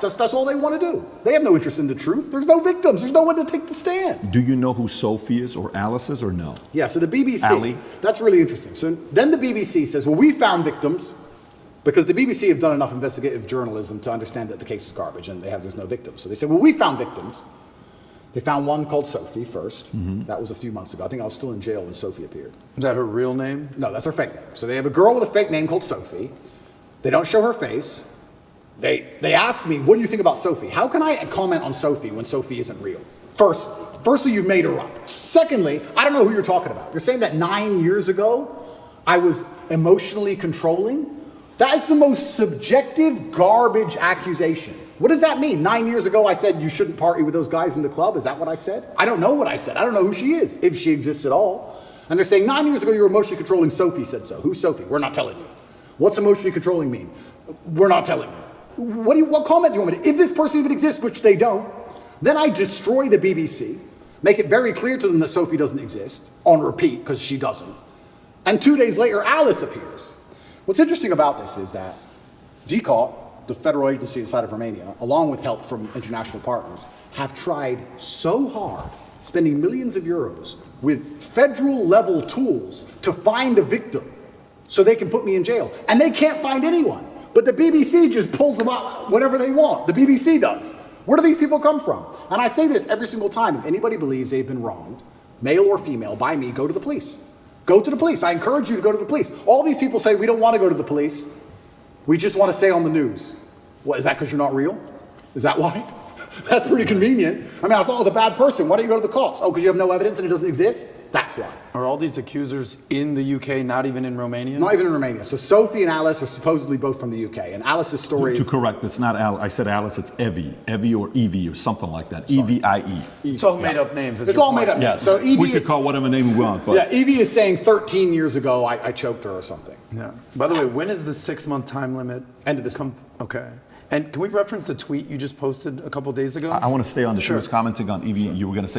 That's all they want to do. They have no interest in the truth. There's no victims. There's no one to take the stand. Do you know who Sophie is or Alice is or no? Yeah, so the BBC, Ali? that's really interesting. So then the BBC says, well, we found victims because the BBC have done enough investigative journalism to understand that the case is garbage and there's no victims. So they said, well, we found victims. They found one called Sophie first. That was a few months ago. I think I was still in jail when Sophie appeared. Is that her real name? No, that's her fake name. So they have a girl with a fake name called Sophie. They don't show her face. They ask me, what do you think about Sophie? How can I comment on Sophie when Sophie isn't real? Firstly, you've made her up. Secondly, I don't know who you're talking about. You're saying that 9 years ago, I was emotionally controlling? That is the most subjective garbage accusation. What does that mean? 9 years ago, I said you shouldn't party with those guys in the club. Is that what I said? I don't know what I said. I don't know who she is, if she exists at all. And they're saying 9 years ago, you were emotionally controlling. Sophie said so. Who's Sophie? We're not telling you. What's emotionally controlling mean? We're not telling you. What comment do you want me to? If this person even exists, which they don't, then I destroy the BBC, make it very clear to them that Sophie doesn't exist, on repeat, because she doesn't. And 2 days later, Alice appears. What's interesting about this is that DCAUT, the federal agency inside of Romania, along with help from international partners, have tried so hard, spending millions of euros with federal level tools to find a victim so they can put me in jail. And they can't find anyone. But the BBC just pulls them out whenever they want. The BBC does. Where do these people come from? And I say this every single time. If anybody believes they've been wronged, male or female, by me, go to the police. Go to the police. I encourage you to go to the police. All these people say, we don't want to go to the police. We just want to stay on the news. What, is that because you're not real? Is that why? That's pretty convenient. I mean, I thought I was a bad person. Why don't you go to the cops? Oh, because you have no evidence and it doesn't exist? That's why. Are all these accusers in the UK, not even in Romania? Not even in Romania. So Sophie and Alice are supposedly both from the UK. And Alice's story To is... correct, it's not Alice. I said Alice, it's Evie. Evie or Evie or something like that. Evie. It's all made up names. It's all made up names. Yes. So Evie, we could call whatever name we want, but yeah, Evie is saying 13 years ago I choked her or something. Yeah. By the way, when is the 6-month time limit? End of this month. Okay. And can we reference the tweet you just posted a couple days ago? I want to stay on the Sure. she was commenting on Evie. You were going to say